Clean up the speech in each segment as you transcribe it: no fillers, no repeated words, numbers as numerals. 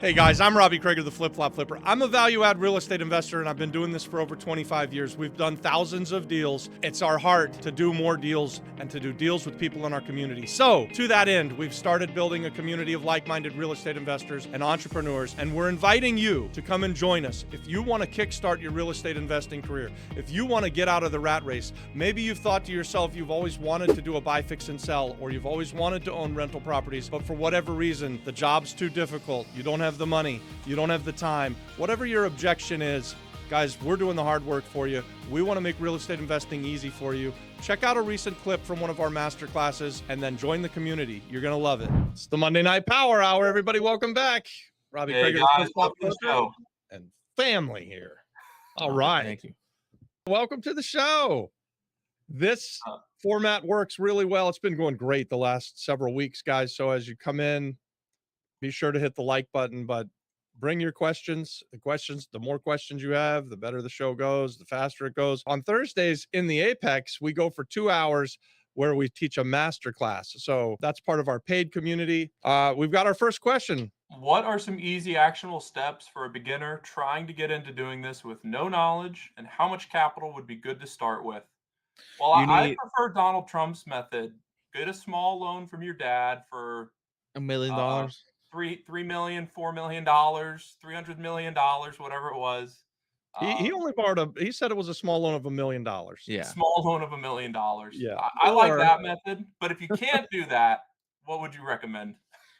Hey guys, I'm Robbie Krager, the Flip Flop Flipper. I'm a value add real estate investor and I've been doing this for over 25 years. We've done thousands of deals. It's our heart to do more deals and to do deals with people in our community. So, to that end, we've started building a community of like minded real estate investors and entrepreneurs, and we're inviting you to come and join us. If you want to kickstart your real estate investing career, if you want to get out of the rat race, maybe you've thought to yourself you've always wanted to do a buy, fix, and sell, or you've always wanted to own rental properties, but for whatever reason, the job's too difficult, you don't have the money, you don't have the time, whatever your objection is, guys, we're doing the hard work for you. We want to make real estate investing easy for you. Check out a recent clip from one of our master classes and then join the community. You're going to love it. It's the Monday Night Power Hour. Everybody, welcome back. Robbie Hey Krager, guys, welcome to the show. And family here. All right. Thank you. Welcome to the show. This format works really well. It's been going great the last several weeks, guys. So as you come in, be sure to hit the like button, but bring your questions. The more questions you have, the better the show goes, the faster it goes. On Thursdays in the Apex, we go for 2 hours where we teach a master class. So that's part of our paid community. We've got our first question. What are some easy actionable steps for a beginner trying to get into doing this with no knowledge, and how much capital would be good to start with? Well, I prefer Donald Trump's method. Get a small loan from your dad for $1 million. $3 million, $4 million, $300 million, whatever it was. He only borrowed he said it was a small loan of $1 million. Yeah. Small loan of $1 million. Yeah. I like that method, but if you can't do that, what would you recommend?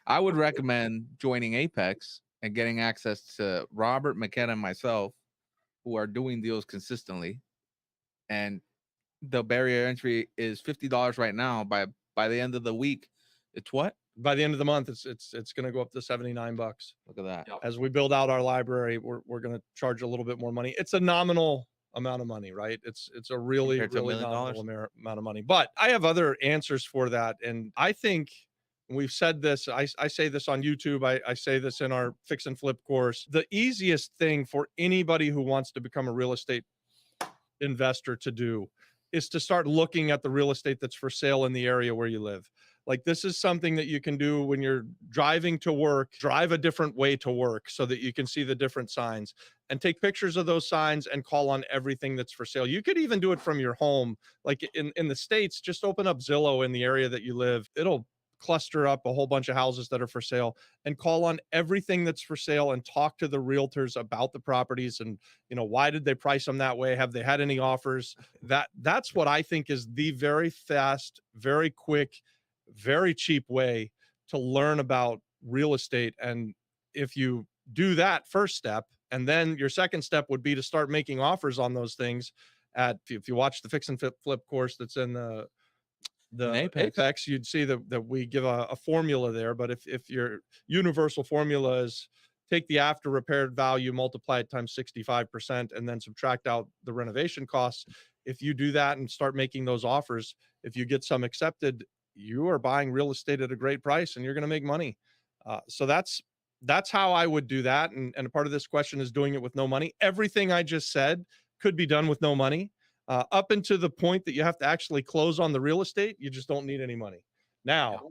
I would recommend joining Apex and getting access to Robert, McKenna, and myself, who are doing deals consistently. And the barrier entry is $50 right now. By the end of the week, it's what? By the end of the month, it's going to go up to $79. Look at that. Yep. As we build out our library, we're going to charge a little bit more money. It's a nominal amount of money, right? It's a really nominal amount of money. But I have other answers for that, and I think we've said this. I say this on YouTube. I say this in our Fix and Flip course. The easiest thing for anybody who wants to become a real estate investor to do is to start looking at the real estate that's for sale in the area where you live. Like, this is something that you can do when you're driving to work. Drive a different way to work so that you can see the different signs and take pictures of those signs and call on everything that's for sale. You could even do it from your home. Like in the States, just open up Zillow in the area that you live. It'll cluster up a whole bunch of houses that are for sale and call on everything that's for sale and talk to the realtors about the properties and, why did they price them that way? Have they had any offers? That's what I think is the very fast, very quick, very cheap way to learn about real estate. And if you do that first step, and then your second step would be to start making offers on those things if you watch the Fix and Flip course that's in the Apex, you'd see that we give a formula there. But if your universal formula is take the after repaired value, multiply it times 65%, and then subtract out the renovation costs. If you do that and start making those offers, if you get some accepted, you are buying real estate at a great price and you're going to make money. So that's how I would do that. And a part of this question is doing it with no money. Everything I just said could be done with no money. Up until the point that you have to actually close on the real estate, you just don't need any money. Now,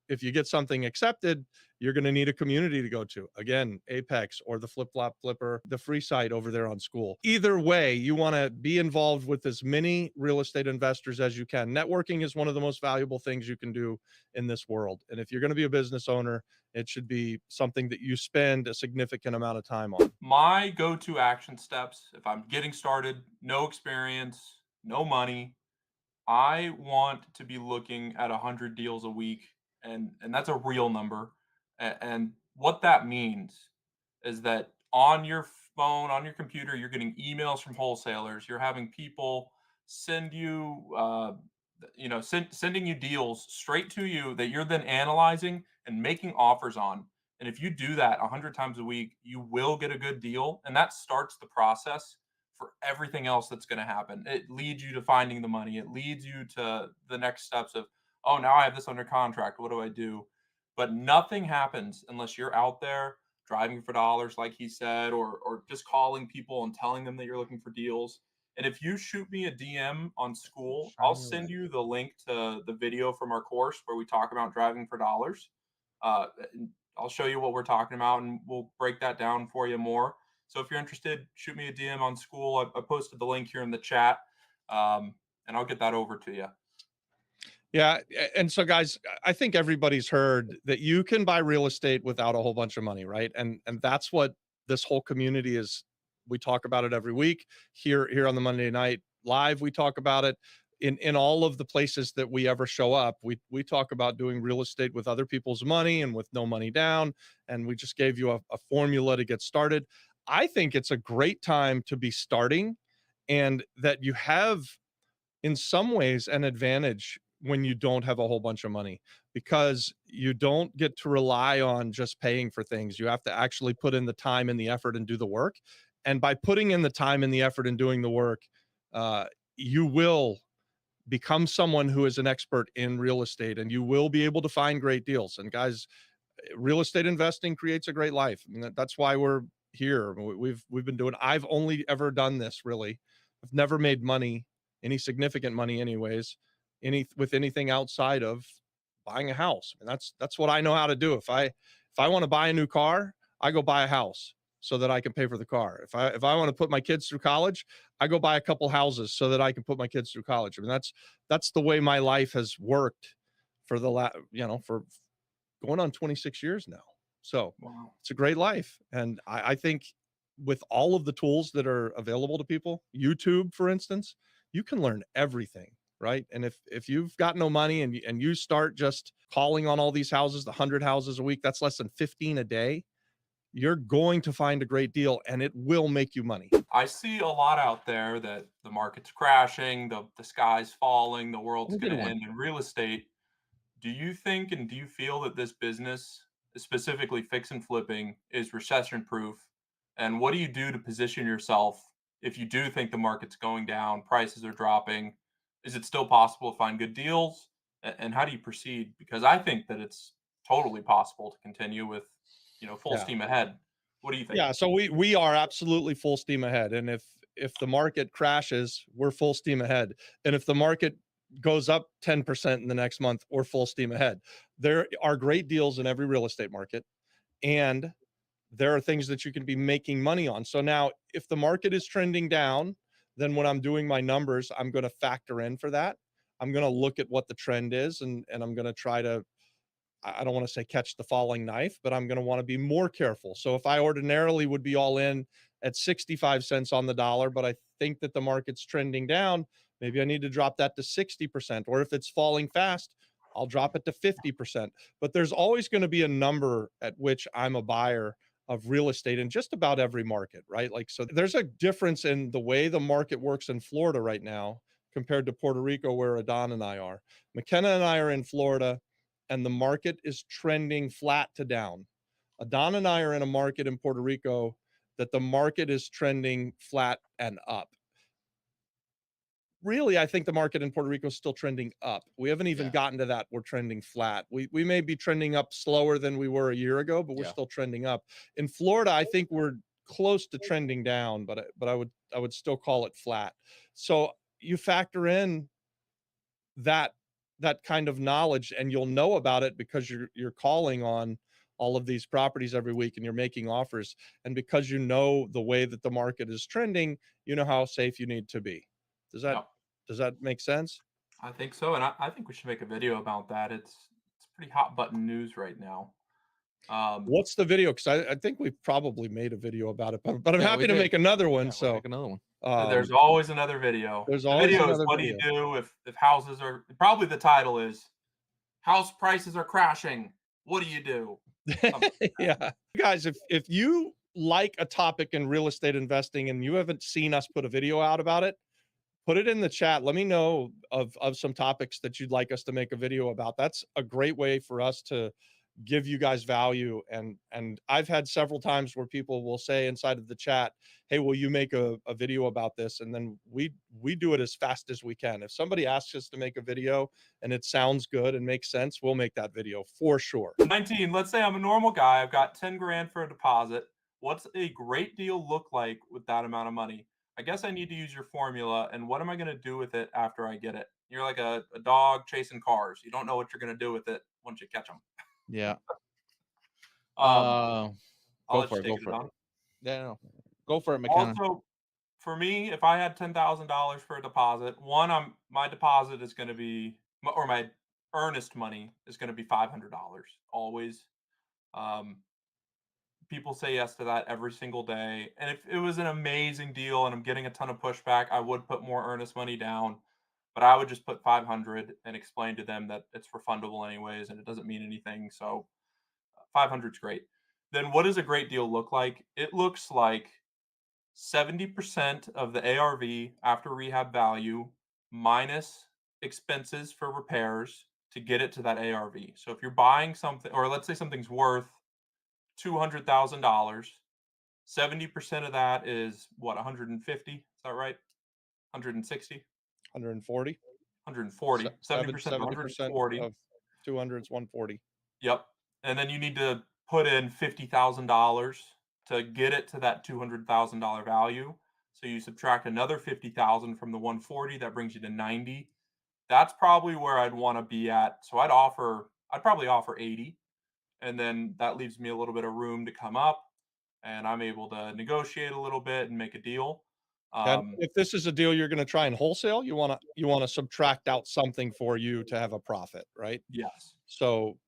if you get something accepted, you're going to need a community to go to. Again, Apex or the Flip Flop Flipper, the free site over there on School. Either way, you want to be involved with as many real estate investors as you can. Networking is one of the most valuable things you can do in this world. And if you're going to be a business owner, it should be something that you spend a significant amount of time on. My go-to action steps, if I'm getting started, no experience, no money, I want to be looking at 100 deals a week. And that's a real number. And what that means is that on your phone, on your computer, you're getting emails from wholesalers. You're having people send you, sending you deals straight to you that you're then analyzing and making offers on. And if you do that 100 times a week, you will get a good deal. And that starts the process for everything else that's going to happen. It leads you to finding the money. It leads you to the next steps of, oh, now I have this under contract. What do I do? But nothing happens unless you're out there driving for dollars, like he said, or just calling people and telling them that you're looking for deals. And if you shoot me a DM on School, I'll send you the link to the video from our course where we talk about driving for dollars. I'll show you what we're talking about, and we'll break that down for you more. So if you're interested, shoot me a DM on school. I posted the link here in the chat, and I'll get that over to you. Yeah. And so guys, I think everybody's heard that you can buy real estate without a whole bunch of money, right? And that's what this whole community is. We talk about it every week here on the Monday Night Live. We talk about it in all of the places that we ever show up. We talk about doing real estate with other people's money and with no money down. And we just gave you a formula to get started. I think it's a great time to be starting, and that you have in some ways an advantage when you don't have a whole bunch of money, because you don't get to rely on just paying for things. You have to actually put in the time and the effort and do the work. And by putting in the time and the effort and doing the work, you will become someone who is an expert in real estate, and you will be able to find great deals. And guys, real estate investing creates a great life. I mean, that's why we're here. We've been doing. I've only ever done this really. I've never made money, any significant money, anyways, with anything outside of buying a house. I mean, that's what I know how to do. If I want to buy a new car, I go buy a house so that I can pay for the car. If I want to put my kids through college, I go buy a couple houses so that I can put my kids through college. I mean, that's the way my life has worked for for going on 26 years now. So Wow. it's a great life. And I think with all of the tools that are available to people, YouTube, for instance, you can learn everything, right? And if you've got no money and you start just calling on all these houses, the 100 houses a week, that's less than 15 a day. You're going to find a great deal, and it will make you money. I see a lot out there that the market's crashing, the sky's falling, the world's going to end in real estate. Do you think and do you feel that this business, specifically fix and flipping, is recession proof? And what do you do to position yourself if you do think the market's going down, prices are dropping? Is it still possible to find good deals? And how do you proceed? Because I think that it's totally possible to continue with, full Yeah. steam ahead. What do you think? Yeah, so we are absolutely full steam ahead. And if the market crashes, we're full steam ahead. And if the market goes up 10% in the next month, we're full steam ahead. There are great deals in every real estate market, and there are things that you can be making money on. So now if the market is trending down, then when I'm doing my numbers, I'm going to factor in for that. I'm going to look at what the trend is, and I'm going to try to, I don't want to say catch the falling knife, but I'm going to want to be more careful. So if I ordinarily would be all in at 65 cents on the dollar, but I think that the market's trending down, maybe I need to drop that to 60%. Or if it's falling fast, I'll drop it to 50%. But there's always going to be a number at which I'm a buyer of real estate in just about every market, right? Like, so there's a difference in the way the market works in Florida right now compared to Puerto Rico, where Adon and I are. McKenna and I are in Florida, and the market is trending flat to down. Adon and I are in a market in Puerto Rico that the market is trending flat and up. Really, I think the market in Puerto Rico is still trending up. We haven't even gotten to that. We're trending flat. We may be trending up slower than we were a year ago, but we're still trending up. In Florida, I think we're close to trending down, but I would still call it flat. So you factor in that kind of knowledge, and you'll know about it because you're calling on all of these properties every week and you're making offers. And because you know the way that the market is trending, you know how safe you need to be. Does that Yep. does that make sense? I think so, and I think we should make a video about that. It's pretty hot button news right now. What's the video? Because I think we've probably made a video about it, but I'm Yeah, happy we to did. make another one. Yeah, we'll So make another one. There's always another video. there's The always video is another what video. do you do if houses are probably the title is house prices are crashing. What do you do? Yeah. Guys, if you like a topic in real estate investing and you haven't seen us put a video out about it, put it in the chat. Let me know of some topics that you'd like us to make a video about. That's a great way for us to give you guys value. And I've had several times where people will say inside of the chat, hey, will you make a video about this? And then we do it as fast as we can. If somebody asks us to make a video and it sounds good and makes sense, we'll make that video for sure. 19, let's say I'm a normal guy. I've got 10 grand for a deposit. What's a great deal look like with that amount of money? I guess I need to use your formula. And what am I going to do with it after I get it? You're like a dog chasing cars. You don't know what you're going to do with it once you catch them. Yeah. Go I'll let for you it. take Go it for it. on. Yeah, no. Go for it, McKenna. Also, for me, if I had $10,000 for a deposit, my deposit is going to be, or my earnest money is going to be $500 always. Um, People say yes to that every single day. And if it was an amazing deal and I'm getting a ton of pushback, I would put more earnest money down. But I would just put 500 and explain to them that it's refundable anyways and it doesn't mean anything. So 500 is great. Then what does a great deal look like? It looks like 70% of the ARV after rehab value minus expenses for repairs to get it to that ARV. So if you're buying something, or let's say something's worth $200,000, 70% of that is what, 150? Is that right? 160? 140. 140. 70% to 70% 140. of 200 is 140. Yep. And then you need to put in $50,000 to get it to that $200,000 value. So you subtract another 50,000 from the 140, that brings you to 90. That's probably where I'd want to be at. So I'd probably offer 80, and then that leaves me a little bit of room to come up, and I'm able to negotiate a little bit and make a deal. And Um, if this is a deal you're going to try and wholesale, you want to subtract out something for you to have a profit, right? yes. So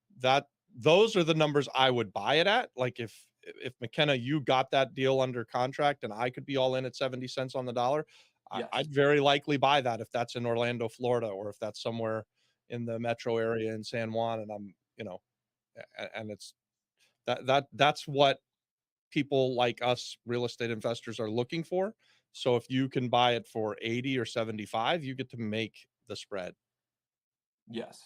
those are the numbers I would buy it at. Like if McKenna, you got that deal under contract and I could be all in at 70 cents on the dollar, Yes. I'd very likely buy that if that's in Orlando, Florida, or if that's somewhere in the metro area in San Juan, and I'm, and it's that's what people like us real estate investors are looking for. So if you can buy it for 80 or 75, you get to make the spread. Yes.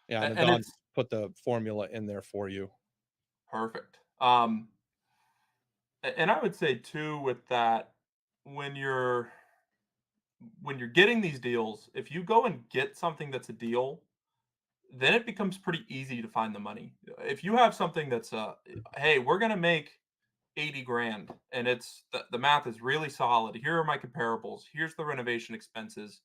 Yeah, and And Don it's put the formula in there for you. perfect. And I would say too with that, when you're getting these deals, if you go and get something that's a deal, then it becomes pretty easy to find the money. If you have something that's hey, we're gonna make 80 grand and it's the math is really solid. Here are my comparables. Here's the renovation expenses.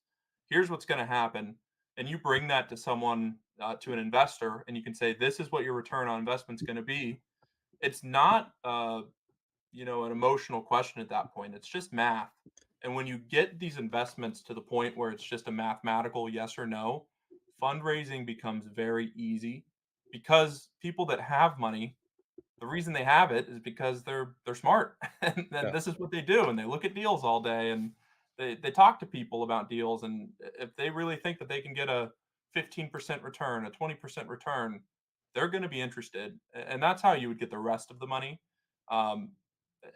Here's what's gonna happen. And you bring that to someone, to an investor, and you can say, this is what your return on investment's gonna be. It's not an emotional question at that point. It's just math. And when you get these investments to the point where it's just a mathematical yes or no, fundraising becomes very easy because people that have money, the reason they have it is because they're smart and Yeah. this is what they do, and they look at deals all day, and they talk to people about deals, and if they really think that they can get a 15% return, a 20% return, they're going to be interested, and that's how you would get the rest of the money. um,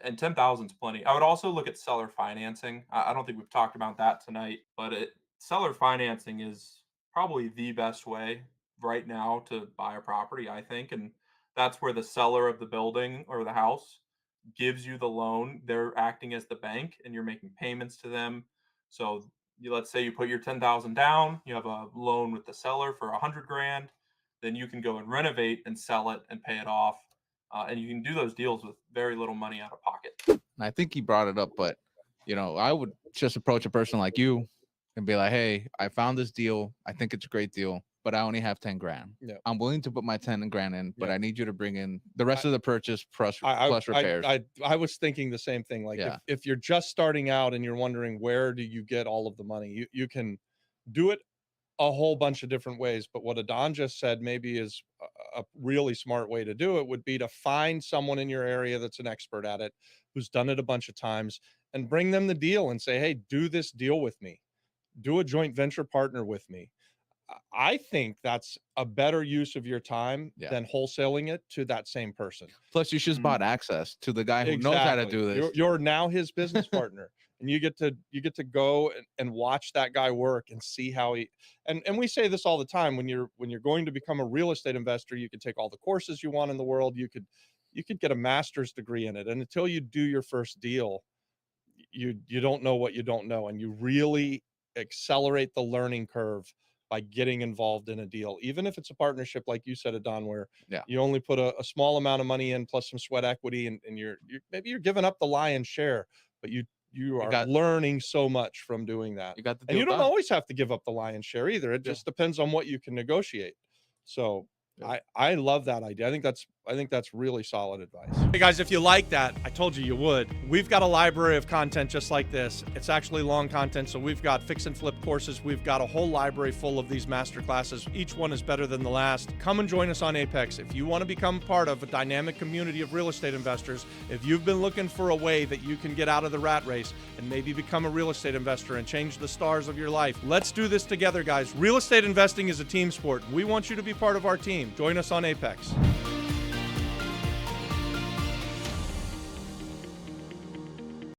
and 10,000 is plenty. I would also look at seller financing. I don't think we've talked about that tonight, but seller financing is probably the best way right now to buy a property, I think. And that's where the seller of the building or the house gives you the loan. They're acting as the bank and you're making payments to them. So let's say you put your 10,000 down, you have a loan with the seller for 100 grand, then you can go and renovate and sell it and pay it off. And you can do those deals with very little money out of pocket. And I think he brought it up, but I would just approach a person like you and be like, hey, I found this deal. I think it's a great deal, but I only have 10 grand. Yeah. I'm willing to put my 10 grand in, but Yeah. I need you to bring in the rest of the purchase plus repairs. I was thinking the same thing. Like Yeah. if you're just starting out and you're wondering where do you get all of the money, you can do it a whole bunch of different ways. But what Adon just said maybe is a really smart way to do it would be to find someone in your area that's an expert at it, who's done it a bunch of times, and bring them the deal and say, hey, do this deal with me. Do a joint venture partner with me. I think that's a better use of your time than wholesaling it to that same person. Plus, you just bought access to the guy who knows how to do this. You're now his business partner, and you get to go and watch that guy work and see how he. And we say this all the time: when you're going to become a real estate investor, you can take all the courses you want in the world. You could get a master's degree in it, and until you do your first deal, you don't know what you don't know, and you really accelerate the learning curve by getting involved in a deal, even if it's a partnership like you said, Adon, where you only put a small amount of money in plus some sweat equity, and you're maybe you're giving up the lion's share, but you are learning so much from doing that. You got the deal and you don't done. always have to give up the lion's share either. It just depends on what you can negotiate. So I love that idea. I think that's I think that's really solid advice. Hey guys, if you like that, I told you would. We've got a library of content just like this. It's actually long content, so we've got fix and flip courses. We've got a whole library full of these master classes. Each one is better than the last. Come and join us on Apex. If you want to become part of a dynamic community of real estate investors, if you've been looking for a way that you can get out of the rat race and maybe become a real estate investor and change the stars of your life, let's do this together, guys. Real estate investing is a team sport. We want you to be part of our team. Join us on Apex.